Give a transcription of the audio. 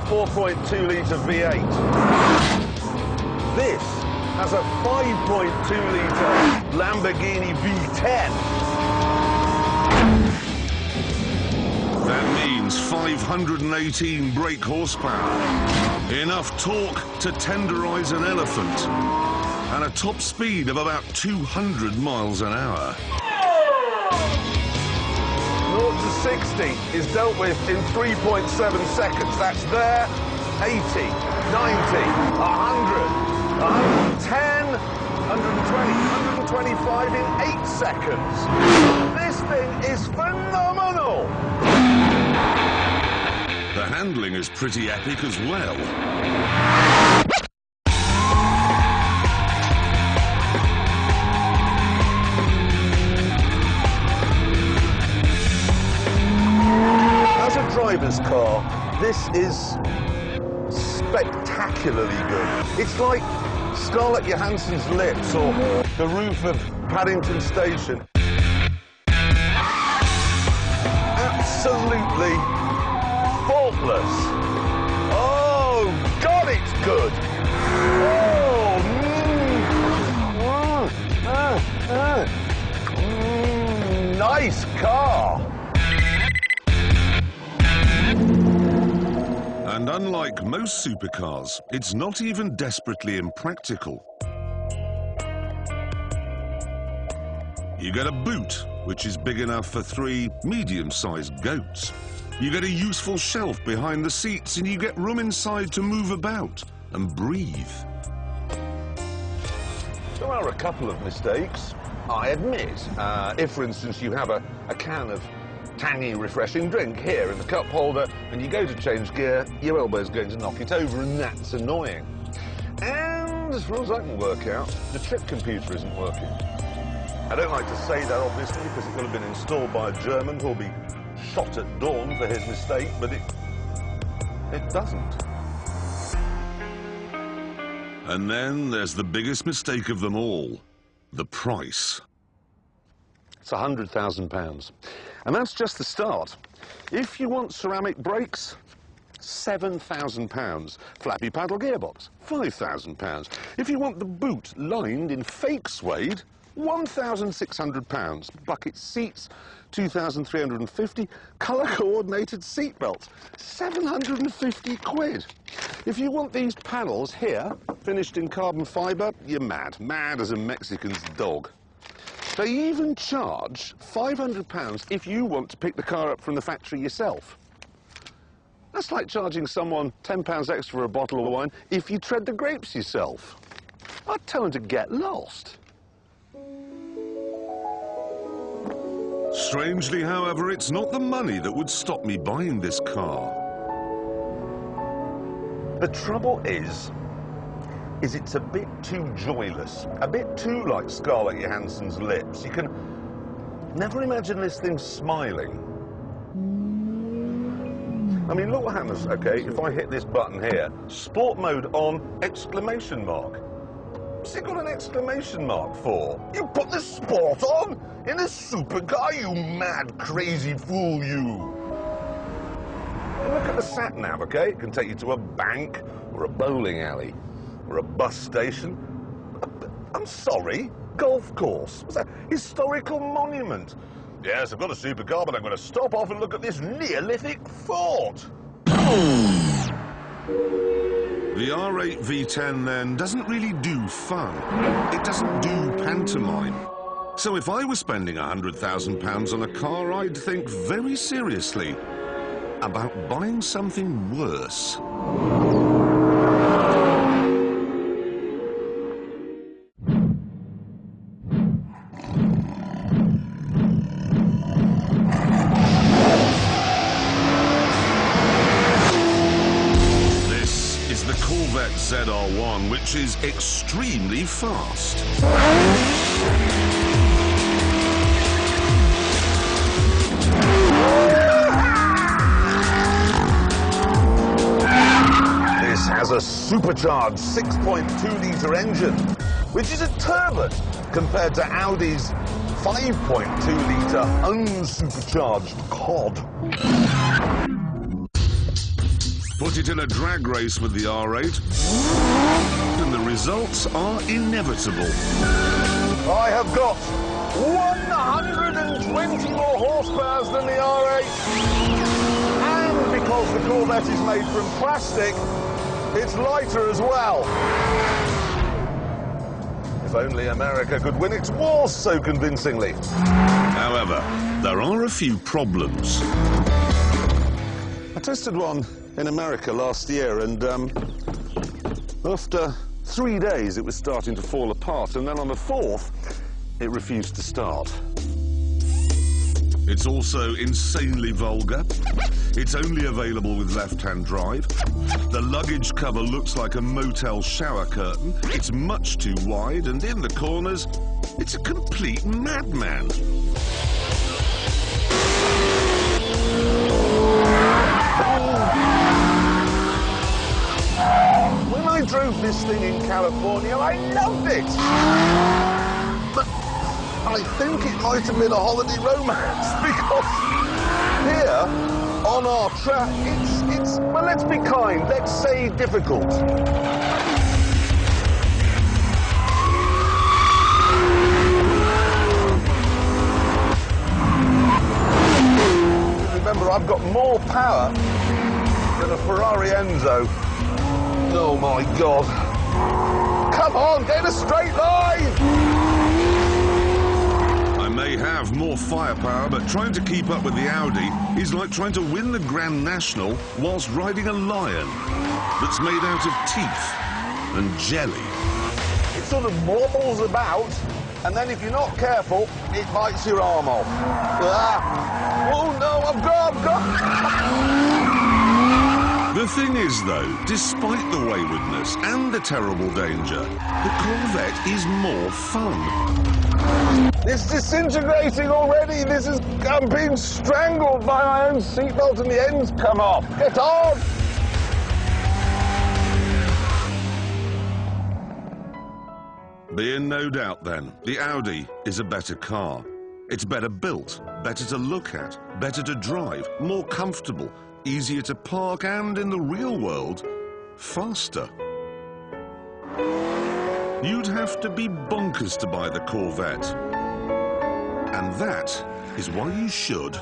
4.2-litre V8. This has a 5.2-litre Lamborghini V10. That means 518 brake horsepower, enough torque to tenderize an elephant, and a top speed of about 200 miles an hour. 0 to 60 is dealt with in 3.7 seconds. That's there, 80, 90, 100, 110, 120, 125 in 8 seconds. This thing is phenomenal! The handling is pretty epic as well. As a driver's car, this is spectacularly good. It's like Scarlett Johansson's lips or the roof of Paddington Station. Absolutely faultless. Oh, God, it's good. Oh, nice car. And unlike most supercars, it's not even desperately impractical. You get a boot, which is big enough for 3 medium-sized goats. You get a useful shelf behind the seats, and you get room inside to move about and breathe. There are a couple of mistakes, I admit. If, for instance, you have a can of tangy, refreshing drink here in the cup holder, and you go to change gear, your elbow's going to knock it over, and that's annoying. And as far as I can work out, the trip computer isn't working. I don't like to say that, obviously, because it will have been installed by a German who'll be shot at dawn for his mistake, but it doesn't. And then there's the biggest mistake of them all, the price. It's £100,000. And that's just the start. If you want ceramic brakes, £7,000. Flappy paddle gearbox, £5,000. If you want the boot lined in fake suede, £1,600. Bucket seats, £2,350. Colour-coordinated seat belts, £750. If you want these panels here, finished in carbon fibre, you're mad. Mad as a Mexican's dog. They even charge £500 if you want to pick the car up from the factory yourself. That's like charging someone £10 extra for a bottle of wine if you tread the grapes yourself. I'd tell them to get lost. Strangely, however, it's not the money that would stop me buying this car. The trouble is it's a bit too joyless, a bit too like Scarlett Johansson's lips. You can never imagine this thing smiling. I mean, look what happens, okay, if I hit this button here. Sport mode on, exclamation mark. What's it got an exclamation mark for? You put the sport on in a supercar, you mad, crazy fool, you. And look at the sat-nav, okay? It can take you to a bank or a bowling alley or a bus station. I'm sorry, golf course. What's that? Historical monument. Yes, I've got a supercar, but I'm going to stop off and look at this Neolithic fort. The R8 V10, then, doesn't really do fun. It doesn't do pantomime. So if I was spending £100,000 on a car, I'd think very seriously about buying something worse. The Corvette ZR1, which is extremely fast. This has a supercharged 6.2-litre engine, which is a turbot compared to Audi's 5.2-litre unsupercharged cod. Put it in a drag race with the R8, and the results are inevitable. I have got 120 more horsepower than the R8. And because the Corvette is made from plastic, it's lighter as well. If only America could win its wars so convincingly. However, there are a few problems. I tested one in America last year, and after 3 days it was starting to fall apart, and then on the 4th it refused to start. It's also insanely vulgar. It's only available with left-hand drive. The luggage cover looks like a motel shower curtain. It's much too wide, and in the corners, it's a complete madman. When I drove this thing in California, I loved it. But I think it might have been a holiday romance, because here on our track, it's well, let's be kind, let's say difficult. Remember, I've got more power than a Ferrari Enzo. Oh my God. Come on, get a straight line! I may have more firepower, but trying to keep up with the Audi is like trying to win the Grand National whilst riding a lion that's made out of teeth and jelly. It sort of wobbles about, and then if you're not careful, it bites your arm off. Ah. Oh no, I've got! The thing is, though, despite the waywardness and the terrible danger, the Corvette is more fun. It's disintegrating already. I'm being strangled by my own seatbelt and the ends come off. Get on! Be in no doubt, then, the Audi is a better car. It's better built, better to look at, better to drive, more comfortable, easier to park, and in the real world, faster. You'd have to be bonkers to buy the Corvette. And that is why you should.